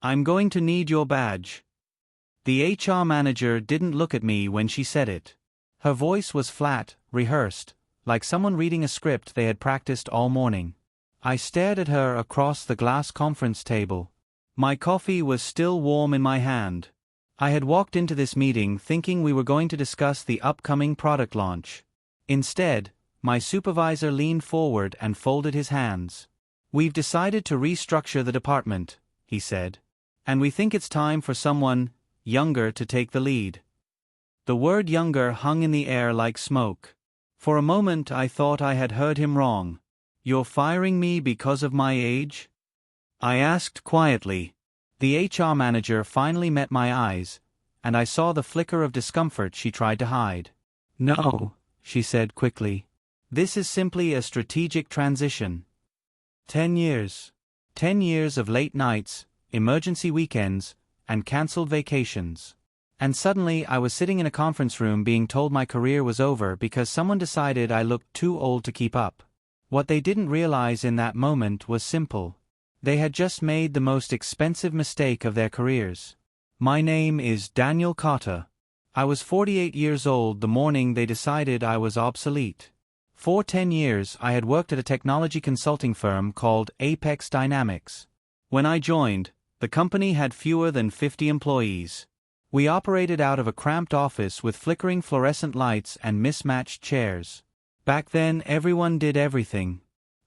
I'm going to need your badge. The HR manager didn't look at me when she said it. Her voice was flat, rehearsed, like someone reading a script they had practiced all morning. I stared at her across the glass conference table. My coffee was still warm in my hand. I had walked into this meeting thinking we were going to discuss the upcoming product launch. Instead, my supervisor leaned forward and folded his hands. "We've decided to restructure the department," he said. "And we think it's time for someone younger to take the lead." The word younger hung in the air like smoke. For a moment I thought I had heard him wrong. "You're firing me because of my age?" I asked quietly. The HR manager finally met my eyes, and I saw the flicker of discomfort she tried to hide. "No," she said quickly. "This is simply a strategic transition. 10 years. 10 years of late nights, emergency weekends, and cancelled vacations. And suddenly I was sitting in a conference room being told my career was over because someone decided I looked too old to keep up. What they didn't realize in that moment was simple. They had just made the most expensive mistake of their careers. My name is Daniel Carter. I was 48 years old the morning they decided I was obsolete. For 10 years I had worked at a technology consulting firm called Apex Dynamics. When I joined, the company had fewer than 50 employees. We operated out of a cramped office with flickering fluorescent lights and mismatched chairs. Back then everyone did everything.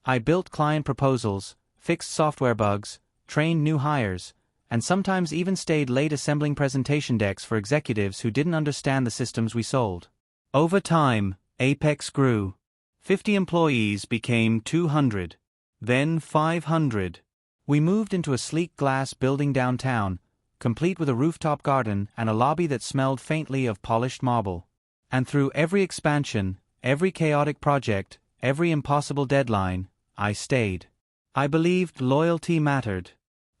I built client proposals, fixed software bugs, trained new hires, and sometimes even stayed late assembling presentation decks for executives who didn't understand the systems we sold. Over time, Apex grew. 50 employees became 200. Then 500. We moved into a sleek glass building downtown, complete with a rooftop garden and a lobby that smelled faintly of polished marble. And through every expansion, every chaotic project, every impossible deadline, I stayed. I believed loyalty mattered.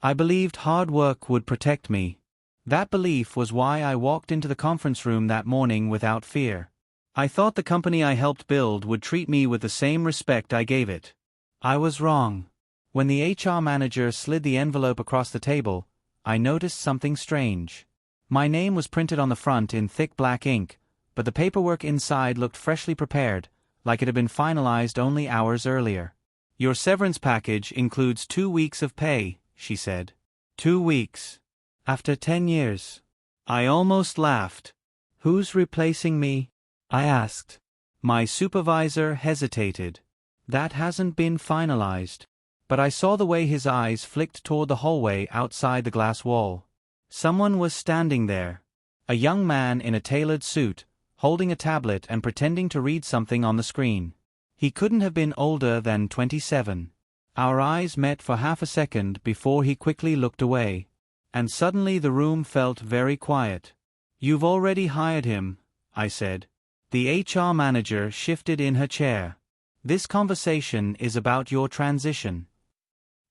I believed hard work would protect me. That belief was why I walked into the conference room that morning without fear. I thought the company I helped build would treat me with the same respect I gave it. I was wrong. When the HR manager slid the envelope across the table, I noticed something strange. My name was printed on the front in thick black ink, but the paperwork inside looked freshly prepared, like it had been finalized only hours earlier. "Your severance package includes 2 weeks of pay," she said. 2 weeks. After 10 years. I almost laughed. "Who's replacing me?" I asked. My supervisor hesitated. "That hasn't been finalized." But I saw the way his eyes flicked toward the hallway outside the glass wall. Someone was standing there. A young man in a tailored suit, holding a tablet and pretending to read something on the screen. He couldn't have been older than 27. Our eyes met for half a second before he quickly looked away. And suddenly the room felt very quiet. "You've already hired him," I said. The HR manager shifted in her chair. "This conversation is about your transition."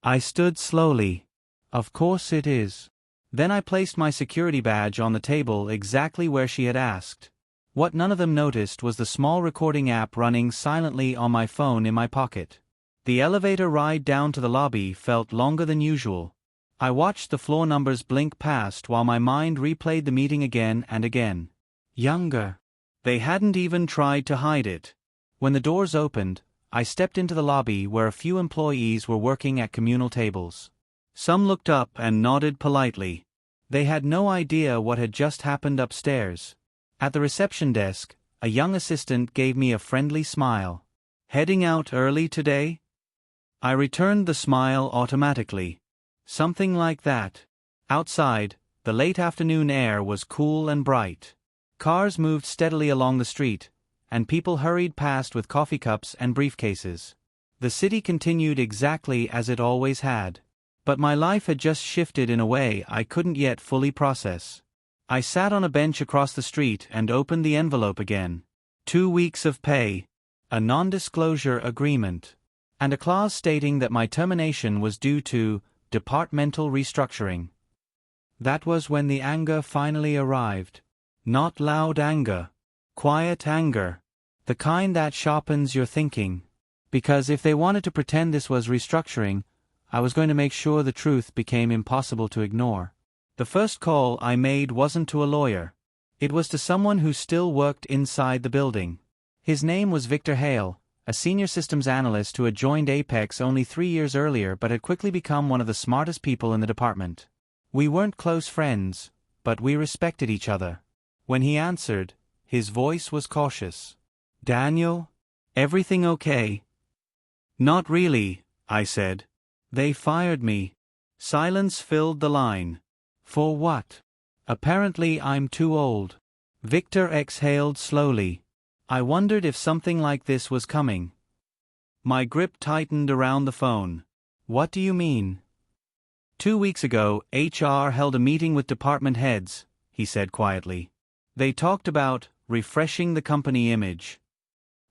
I stood slowly. "Of course it is." Then I placed my security badge on the table exactly where she had asked. What none of them noticed was the small recording app running silently on my phone in my pocket. The elevator ride down to the lobby felt longer than usual. I watched the floor numbers blink past while my mind replayed the meeting again and again. Younger. They hadn't even tried to hide it. When the doors opened, I stepped into the lobby where a few employees were working at communal tables. Some looked up and nodded politely. They had no idea what had just happened upstairs. At the reception desk, a young assistant gave me a friendly smile. "Heading out early today?" I returned the smile automatically. Something like that. Outside, the late afternoon air was cool and bright. Cars moved steadily along the street, and people hurried past with coffee cups and briefcases. The city continued exactly as it always had. But my life had just shifted in a way I couldn't yet fully process. I sat on a bench across the street and opened the envelope again. 2 weeks of pay, a non-disclosure agreement, and a clause stating that my termination was due to departmental restructuring. That was when the anger finally arrived. Not loud anger. Quiet anger. The kind that sharpens your thinking. Because if they wanted to pretend this was restructuring, I was going to make sure the truth became impossible to ignore. The first call I made wasn't to a lawyer. It was to someone who still worked inside the building. His name was Victor Hale, a senior systems analyst who had joined Apex only 3 years earlier but had quickly become one of the smartest people in the department. We weren't close friends, but we respected each other. When he answered, his voice was cautious. "Daniel? Everything okay?" "Not really," I said. "They fired me." Silence filled the line. "For what?" "Apparently I'm too old." Victor exhaled slowly. I wondered if something like this was coming. My grip tightened around the phone. "What do you mean?" 2 weeks ago, HR held a meeting with department heads, he said quietly. They talked about refreshing the company image.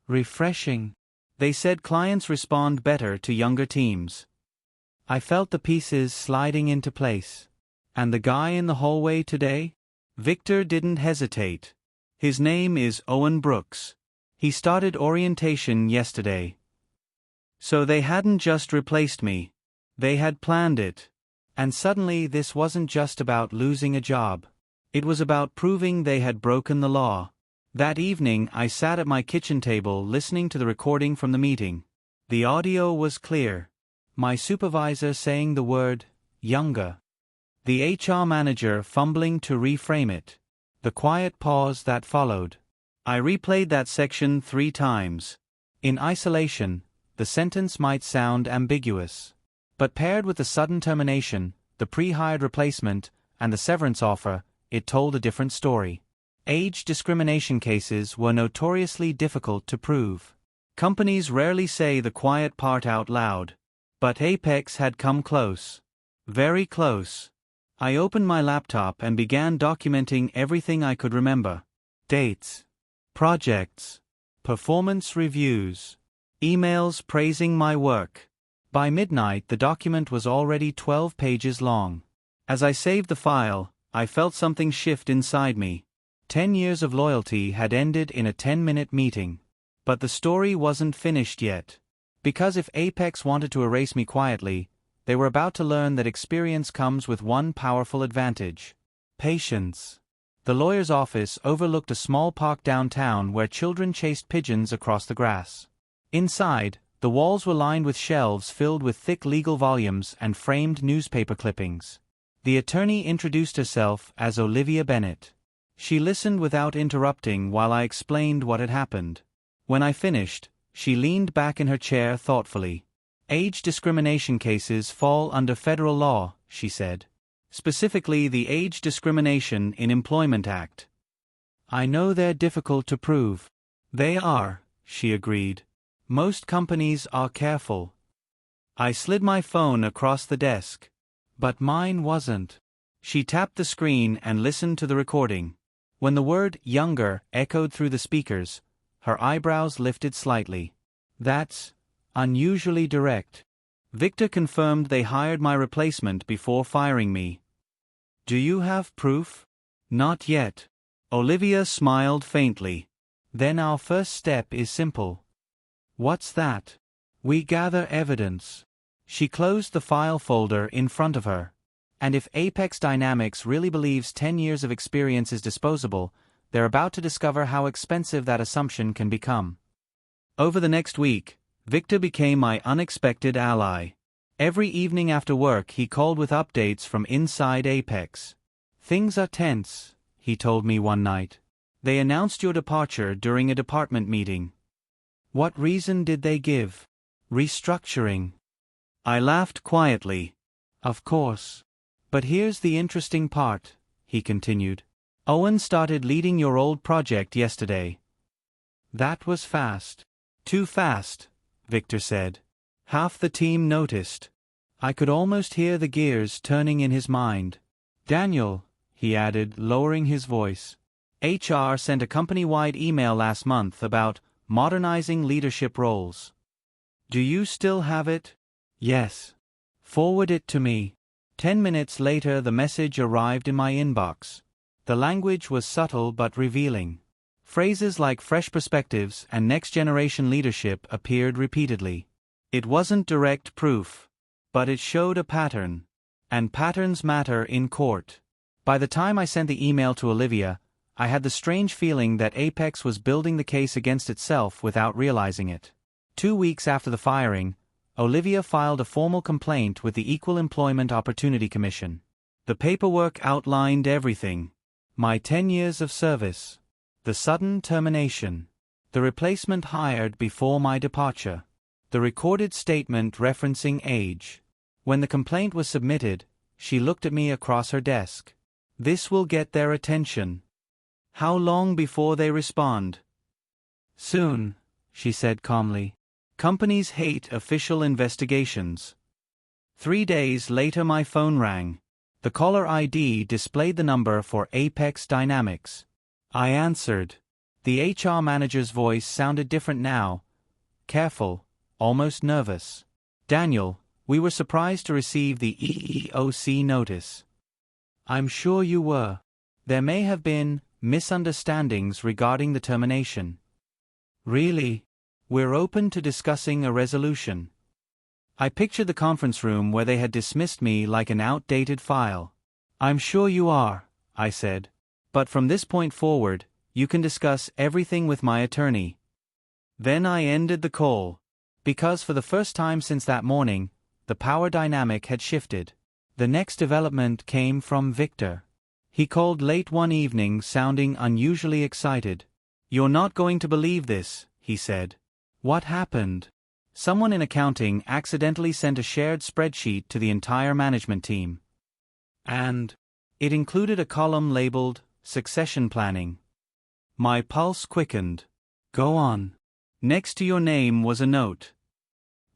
Refreshing? They said clients respond better to younger teams. I felt the pieces sliding into place. And the guy in the hallway today? Victor didn't hesitate. His name is Owen Brooks. He started orientation yesterday. So they hadn't just replaced me. They had planned it. And suddenly this wasn't just about losing a job. It was about proving they had broken the law. That evening I sat at my kitchen table listening to the recording from the meeting. The audio was clear. My supervisor saying the word, younger. The HR manager fumbling to reframe it. The quiet pause that followed. I replayed that section 3 times. In isolation, the sentence might sound ambiguous. But paired with the sudden termination, the pre-hired replacement, and the severance offer, it told a different story. Age discrimination cases were notoriously difficult to prove. Companies rarely say the quiet part out loud. But Apex had come close. Very close. I opened my laptop and began documenting everything I could remember. Dates. Projects. Performance reviews. Emails praising my work. By midnight the document was already 12 pages long. As I saved the file, I felt something shift inside me. 10 years of loyalty had ended in a 10-minute meeting. But the story wasn't finished yet. Because if Apex wanted to erase me quietly, they were about to learn that experience comes with one powerful advantage. Patience. The lawyer's office overlooked a small park downtown where children chased pigeons across the grass. Inside, the walls were lined with shelves filled with thick legal volumes and framed newspaper clippings. The attorney introduced herself as Olivia Bennett. She listened without interrupting while I explained what had happened. When I finished, she leaned back in her chair thoughtfully. Age discrimination cases fall under federal law, she said. Specifically the Age Discrimination in Employment Act. I know they're difficult to prove. They are, she agreed. Most companies are careful. I slid my phone across the desk. But mine wasn't. She tapped the screen and listened to the recording. When the word younger echoed through the speakers, her eyebrows lifted slightly. That's unusually direct. Victor confirmed they hired my replacement before firing me. Do you have proof? Not yet. Olivia smiled faintly. Then our first step is simple. What's that? We gather evidence. She closed the file folder in front of her. And if Apex Dynamics really believes 10 years of experience is disposable, they're about to discover how expensive that assumption can become. Over the next week, Victor became my unexpected ally. Every evening after work he called with updates from inside Apex. Things are tense, he told me one night. They announced your departure during a department meeting. What reason did they give? Restructuring. I laughed quietly. Of course. But here's the interesting part, he continued. Owen started leading your old project yesterday. That was fast. Too fast, Victor said. Half the team noticed. I could almost hear the gears turning in his mind. Daniel, he added, lowering his voice. HR sent a company-wide email last month about modernizing leadership roles. Do you still have it? Yes. Forward it to me. 10 minutes later the message arrived in my inbox. The language was subtle but revealing. Phrases like fresh perspectives and next-generation leadership appeared repeatedly. It wasn't direct proof. but it showed a pattern. And patterns matter in court. By the time I sent the email to Olivia, I had the strange feeling that Apex was building the case against itself without realizing it. 2 weeks after the firing, Olivia filed a formal complaint with the Equal Employment Opportunity Commission. The paperwork outlined everything: my 10 years of service, the sudden termination, the replacement hired before my departure, the recorded statement referencing age. When the complaint was submitted, she looked at me across her desk. "This will get their attention. How long before they respond?" "Soon," she said calmly. "Companies hate official investigations." 3 days later my phone rang. The caller ID displayed the number for Apex Dynamics. I answered. The HR manager's voice sounded different now. Careful, almost nervous. "Daniel, we were surprised to receive the EEOC notice." "I'm sure you were. There may have been misunderstandings regarding the termination." "Really? We're open to discussing a resolution." I pictured the conference room where they had dismissed me like an outdated file. "I'm sure you are," I said. "But from this point forward, you can discuss everything with my attorney." Then I ended the call. Because for the first time since that morning, the power dynamic had shifted. The next development came from Victor. He called late one evening sounding unusually excited. "You're not going to believe this," he said. "What happened? Someone in accounting accidentally sent a shared spreadsheet to the entire management team. And it included a column labeled Succession Planning." My pulse quickened. "Go on." "Next to your name was a note."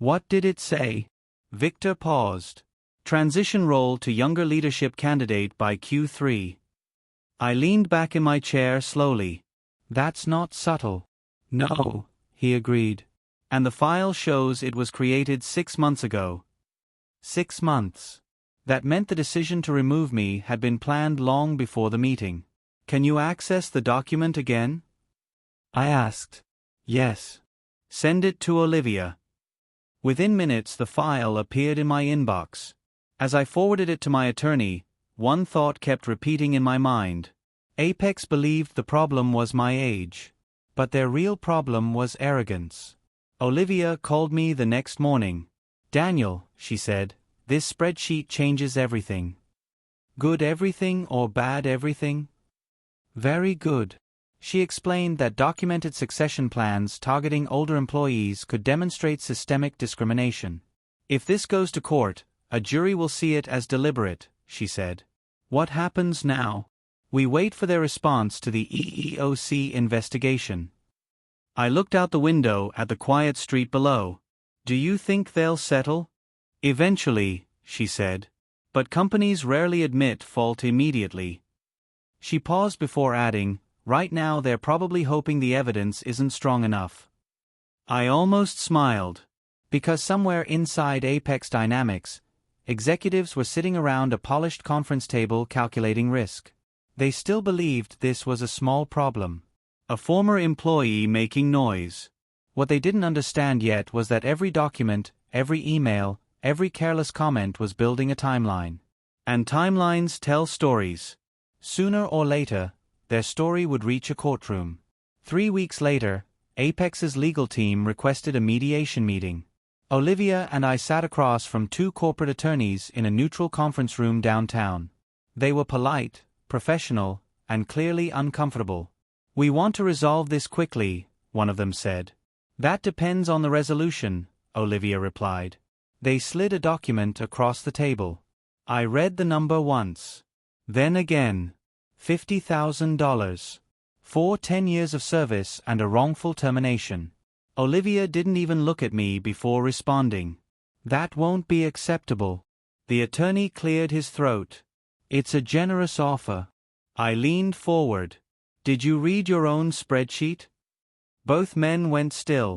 "What did it say?" Victor paused. "Transition role to younger leadership candidate by Q3. I leaned back in my chair slowly. "That's not subtle." "No," he agreed. "And the file shows it was created 6 months ago." 6 months. That meant the decision to remove me had been planned long before the meeting. "Can you access the document again?" I asked. "Yes." "Send it to Olivia." Within minutes the file appeared in my inbox. As I forwarded it to my attorney, one thought kept repeating in my mind. Apex believed the problem was my age. But their real problem was arrogance. Olivia called me the next morning. "Daniel," she said, "this spreadsheet changes everything." "Good everything or bad everything?" "Very good." She explained that documented succession plans targeting older employees could demonstrate systemic discrimination. "If this goes to court, a jury will see it as deliberate," she said. "What happens now?" "We wait for their response to the EEOC investigation." I looked out the window at the quiet street below. "Do you think they'll settle?" "Eventually," she said. "But companies rarely admit fault immediately." She paused before adding, "Right now they're probably hoping the evidence isn't strong enough." I almost smiled. Because somewhere inside Apex Dynamics, executives were sitting around a polished conference table calculating risk. They still believed this was a small problem. A former employee making noise. What they didn't understand yet was that every document, every email, every careless comment was building a timeline. And timelines tell stories. Sooner or later, their story would reach a courtroom. 3 weeks later, Apex's legal team requested a mediation meeting. Olivia and I sat across from 2 corporate attorneys in a neutral conference room downtown. They were polite, professional, and clearly uncomfortable. "We want to resolve this quickly," one of them said. "That depends on the resolution," Olivia replied. They slid a document across the table. I read the number once. Then again. $50,000. For 10 years of service and a wrongful termination. Olivia didn't even look at me before responding. "That won't be acceptable." The attorney cleared his throat. "It's a generous offer." I leaned forward. "Did you read your own spreadsheet?" Both men went still.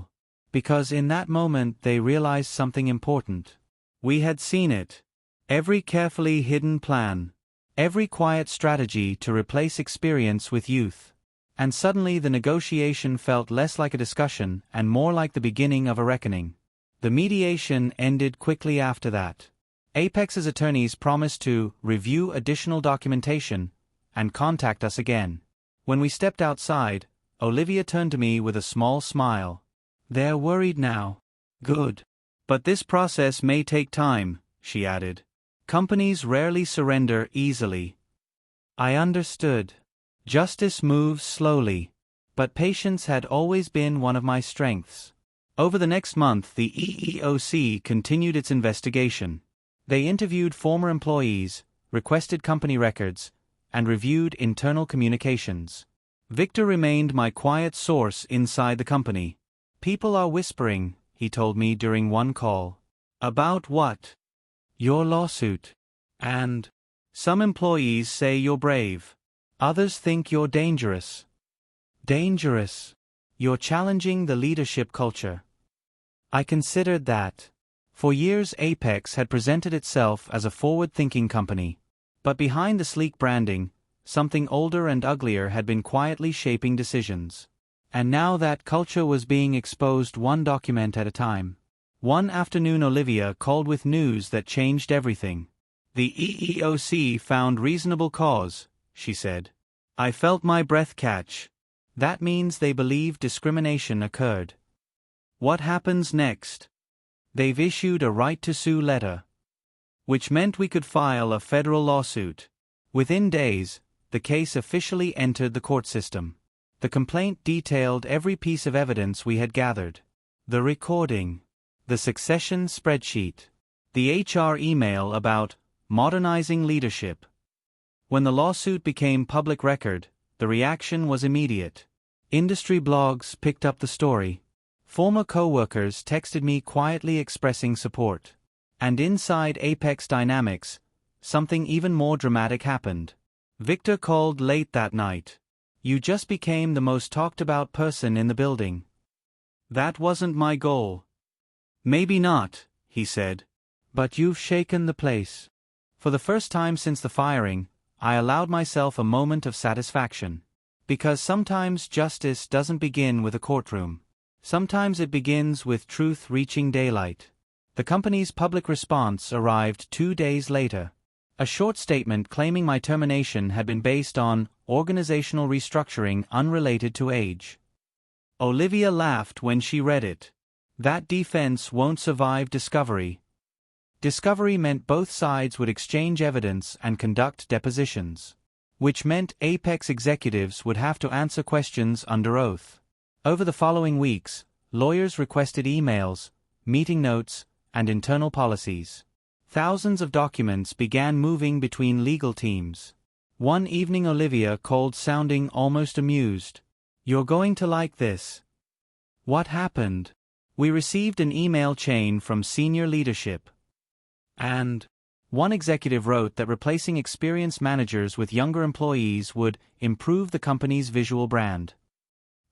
Because in that moment they realized something important. We had seen it. Every carefully hidden plan. Every quiet strategy to replace experience with youth. And suddenly the negotiation felt less like a discussion and more like the beginning of a reckoning. The mediation ended quickly after that. Apex's attorneys promised to review additional documentation and contact us again. When we stepped outside, Olivia turned to me with a small smile. "They're worried now." "Good. But this process may take time," she added. "Companies rarely surrender easily." I understood. Justice moves slowly. But patience had always been one of my strengths. Over the next month, the EEOC continued its investigation. They interviewed former employees, requested company records, and reviewed internal communications. Victor remained my quiet source inside the company. "People are whispering," he told me during one call. "About what?" "Your lawsuit. And some employees say you're brave. Others think you're dangerous." "Dangerous? You're challenging the leadership culture." I considered that. For years, Apex had presented itself as a forward-thinking company. But behind the sleek branding, something older and uglier had been quietly shaping decisions. And now that culture was being exposed one document at a time. One afternoon, Olivia called with news that changed everything. "The EEOC found reasonable cause," she said. I felt my breath catch. That means they believe discrimination occurred. What happens next? They've issued a right to sue letter, which meant we could file a federal lawsuit. Within days, the case officially entered the court system. The complaint detailed every piece of evidence we had gathered. The recording, the succession spreadsheet, the HR email about modernizing leadership. When the lawsuit became public record, the reaction was immediate. Industry blogs picked up the story. Former co-workers texted me quietly expressing support. And inside Apex Dynamics, something even more dramatic happened. Victor called late that night. "You just became the most talked about person in the building." "That wasn't my goal." "Maybe not," he said. "But you've shaken the place." For the first time since the firing, I allowed myself a moment of satisfaction. Because sometimes justice doesn't begin with a courtroom. Sometimes it begins with truth reaching daylight. The company's public response arrived 2 days later. A short statement claiming my termination had been based on organizational restructuring unrelated to age. Olivia laughed when she read it. That defense won't survive discovery. Discovery meant both sides would exchange evidence and conduct depositions, which meant Apex executives would have to answer questions under oath. Over the following weeks, lawyers requested emails, meeting notes, and internal policies. Thousands of documents began moving between legal teams. One evening, Olivia called sounding almost amused. "You're going to like this." "What happened?" "We received an email chain from senior leadership. And one executive wrote that replacing experienced managers with younger employees would improve the company's visual brand."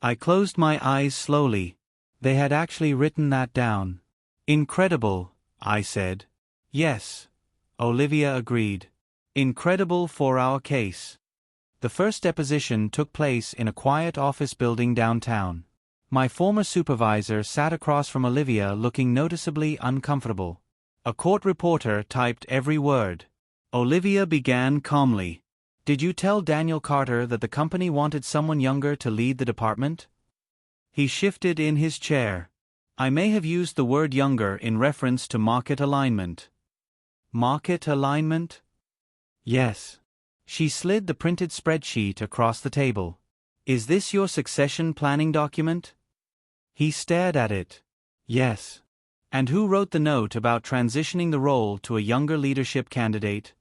I closed my eyes slowly. They had actually written that down. "Incredible," I said. "Yes," Olivia agreed. "Incredible for our case." The first deposition took place in a quiet office building downtown. My former supervisor sat across from Olivia looking noticeably uncomfortable. A court reporter typed every word. Olivia began calmly. "Did you tell Daniel Carter that the company wanted someone younger to lead the department?" He shifted in his chair. "I may have used the word younger in reference to market alignment." "Market alignment?" "Yes." She slid the printed spreadsheet across the table. "Is this your succession planning document?" He stared at it. "Yes." "And who wrote the note about transitioning the role to a younger leadership candidate?"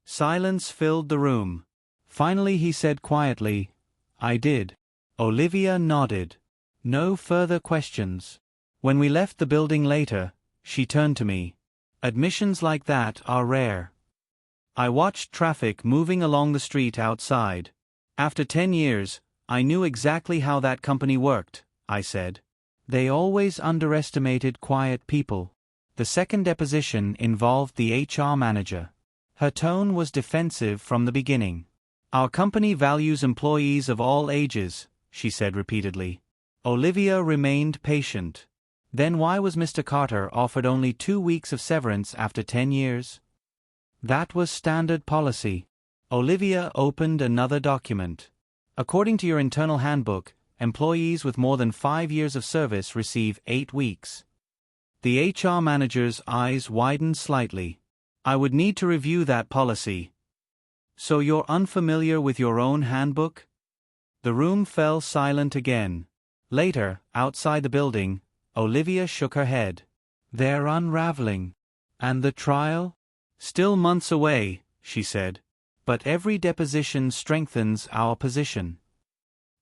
Silence filled the room. Finally he said quietly, "I did." Olivia nodded. No further questions. When we left the building later, she turned to me. "Admissions like that are rare." I watched traffic moving along the street outside. "After 10 years, I knew exactly how that company worked," I said. "They always underestimated quiet people." The second deposition involved the HR manager. Her tone was defensive from the beginning. "Our company values employees of all ages," she said repeatedly. Olivia remained patient. Then why was Mr. Carter offered only 2 weeks of severance after 10 years? That was standard policy. Olivia opened another document. According to your internal handbook, employees with more than 5 years of service receive 8 weeks. The HR manager's eyes widened slightly. I would need to review that policy. So you're unfamiliar with your own handbook? The room fell silent again. Later, outside the building, Olivia shook her head. They're unraveling. And the trial? Still months away, she said. But every deposition strengthens our position.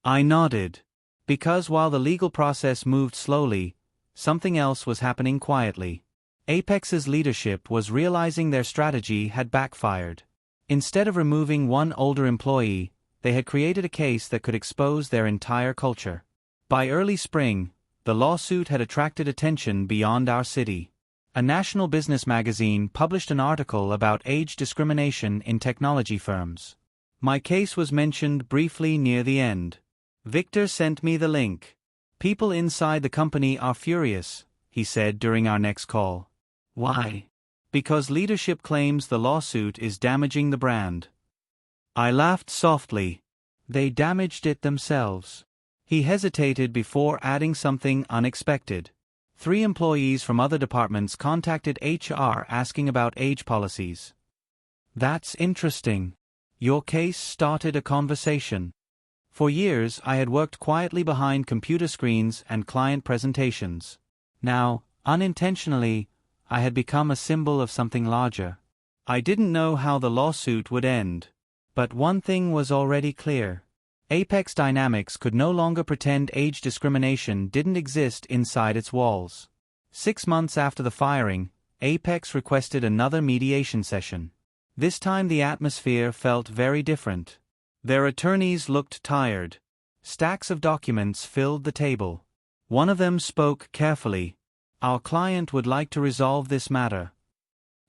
I nodded. Because while the legal process moved slowly, something else was happening quietly. Apex's leadership was realizing their strategy had backfired. Instead of removing one older employee, they had created a case that could expose their entire culture. By early spring, the lawsuit had attracted attention beyond our city. A national business magazine published an article about age discrimination in technology firms. My case was mentioned briefly near the end. Victor sent me the link. People inside the company are furious, he said during our next call. Why? Because leadership claims the lawsuit is damaging the brand. I laughed softly. They damaged it themselves. He hesitated before adding something unexpected. 3 employees from other departments contacted HR asking about age policies. That's interesting. Your case started a conversation. For years, I had worked quietly behind computer screens and client presentations. Now, unintentionally, I had become a symbol of something larger. I didn't know how the lawsuit would end. But one thing was already clear. Apex Dynamics could no longer pretend age discrimination didn't exist inside its walls. 6 months after the firing, Apex requested another mediation session. This time the atmosphere felt very different. Their attorneys looked tired. Stacks of documents filled the table. One of them spoke carefully. Our client would like to resolve this matter.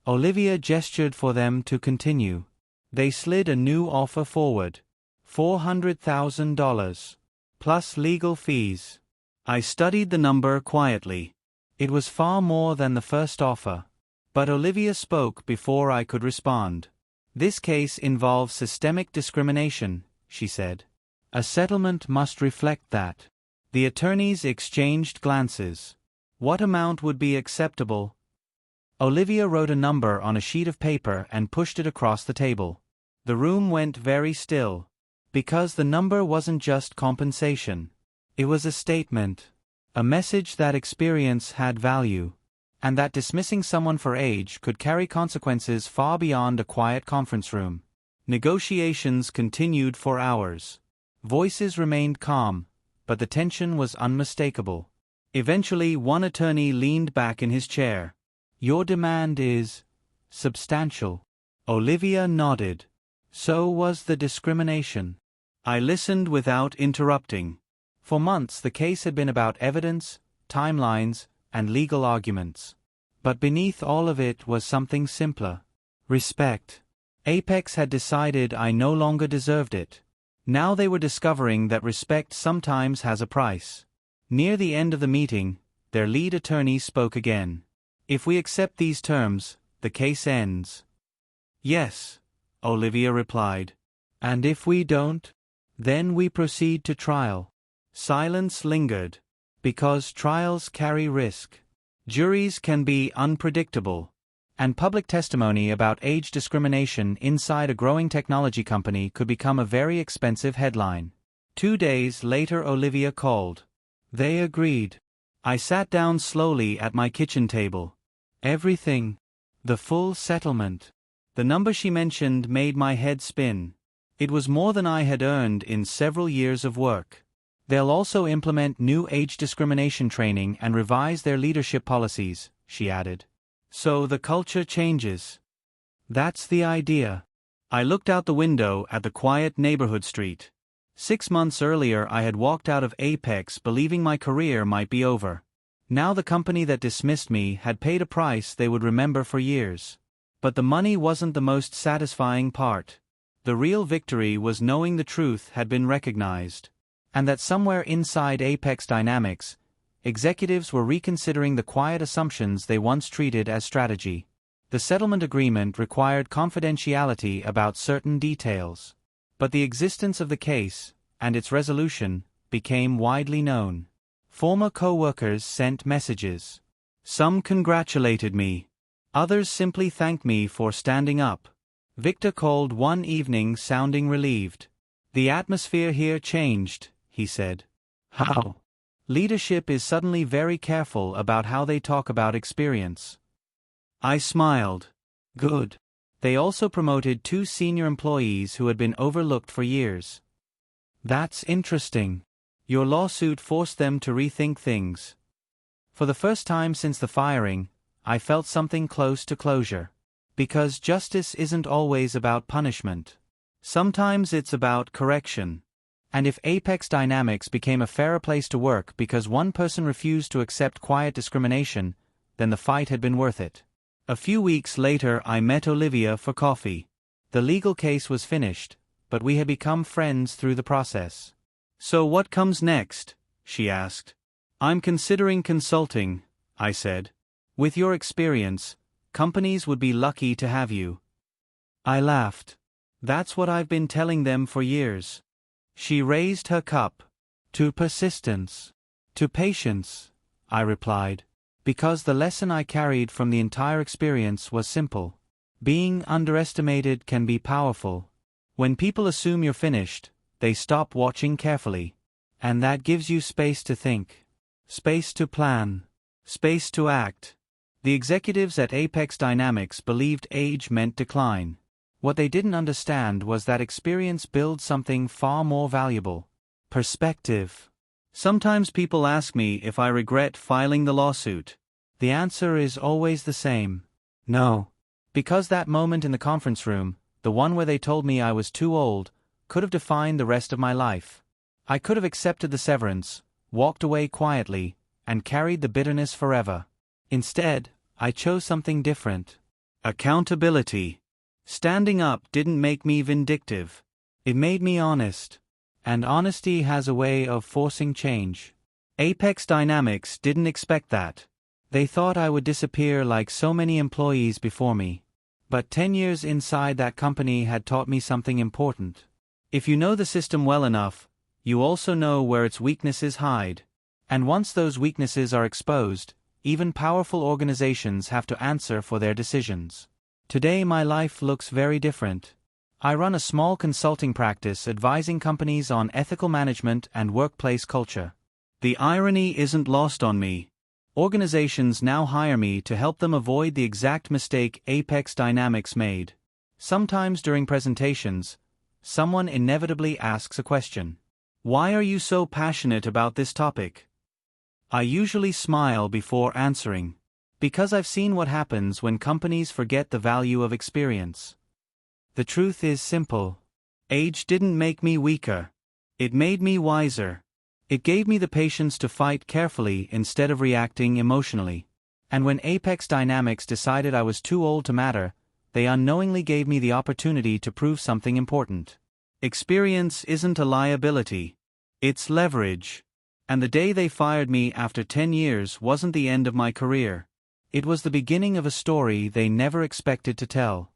Olivia gestured for them to continue. They slid a new offer forward. $400,000. Plus legal fees. I studied the number quietly. It was far more than the first offer. But Olivia spoke before I could respond. This case involves systemic discrimination, she said. A settlement must reflect that. The attorneys exchanged glances. What amount would be acceptable? Olivia wrote a number on a sheet of paper and pushed it across the table. The room went very still. Because the number wasn't just compensation. It was a statement. A message that experience had value. And that dismissing someone for age could carry consequences far beyond a quiet conference room. Negotiations continued for hours. Voices remained calm, but the tension was unmistakable. Eventually, one attorney leaned back in his chair. Your demand is substantial. Olivia nodded. So was the discrimination. I listened without interrupting. For months the case had been about evidence, timelines, and legal arguments. But beneath all of it was something simpler. Respect. Apex had decided I no longer deserved it. Now they were discovering that respect sometimes has a price. Near the end of the meeting, their lead attorney spoke again. If we accept these terms, the case ends. Yes, Olivia replied. And if we don't? Then we proceed to trial. Silence lingered. Because trials carry risk. Juries can be unpredictable. And public testimony about age discrimination inside a growing technology company could become a very expensive headline. 2 days later Olivia called. They agreed. I sat down slowly at my kitchen table. Everything. The full settlement. The number she mentioned made my head spin. It was more than I had earned in several years of work. They'll also implement new age discrimination training and revise their leadership policies, she added. So the culture changes. That's the idea. I looked out the window at the quiet neighborhood street. 6 months earlier I had walked out of Apex believing my career might be over. Now the company that dismissed me had paid a price they would remember for years. But the money wasn't the most satisfying part. The real victory was knowing the truth had been recognized. And that somewhere inside Apex Dynamics, executives were reconsidering the quiet assumptions they once treated as strategy. The settlement agreement required confidentiality about certain details. But the existence of the case, and its resolution, became widely known. Former co-workers sent messages. Some congratulated me. Others simply thanked me for standing up. Victor called one evening sounding relieved. "The atmosphere here changed," he said. "How?" "Leadership is suddenly very careful about how they talk about experience." I smiled. Good. They also promoted 2 senior employees who had been overlooked for years. That's interesting. Your lawsuit forced them to rethink things. For the first time since the firing, I felt something close to closure. Because justice isn't always about punishment. Sometimes it's about correction. And if Apex Dynamics became a fairer place to work because one person refused to accept quiet discrimination, then the fight had been worth it. A few weeks later I met Olivia for coffee. The legal case was finished, but we had become friends through the process. "So what comes next?" she asked. "I'm considering consulting," I said. "With your experience, companies would be lucky to have you." I laughed. "That's what I've been telling them for years." She raised her cup. "To persistence. To patience," I replied. Because the lesson I carried from the entire experience was simple. Being underestimated can be powerful. When people assume you're finished, they stop watching carefully. And that gives you space to think. Space to plan. Space to act. The executives at Apex Dynamics believed age meant decline. What they didn't understand was that experience builds something far more valuable. Perspective. Sometimes people ask me if I regret filing the lawsuit. The answer is always the same. No. Because that moment in the conference room, the one where they told me I was too old, could have defined the rest of my life. I could have accepted the severance, walked away quietly, and carried the bitterness forever. Instead, I chose something different. Accountability. Standing up didn't make me vindictive. It made me honest. And honesty has a way of forcing change. Apex Dynamics didn't expect that. They thought I would disappear like so many employees before me. But 10 years inside that company had taught me something important. If you know the system well enough, you also know where its weaknesses hide. And once those weaknesses are exposed, even powerful organizations have to answer for their decisions. Today my life looks very different. I run a small consulting practice advising companies on ethical management and workplace culture. The irony isn't lost on me. Organizations now hire me to help them avoid the exact mistake Apex Dynamics made. Sometimes during presentations, someone inevitably asks a question. "Why are you so passionate about this topic?" I usually smile before answering. Because I've seen what happens when companies forget the value of experience. The truth is simple. Age didn't make me weaker. It made me wiser. It gave me the patience to fight carefully instead of reacting emotionally. And when Apex Dynamics decided I was too old to matter, they unknowingly gave me the opportunity to prove something important. Experience isn't a liability. It's leverage. And the day they fired me after 10 years wasn't the end of my career. It was the beginning of a story they never expected to tell.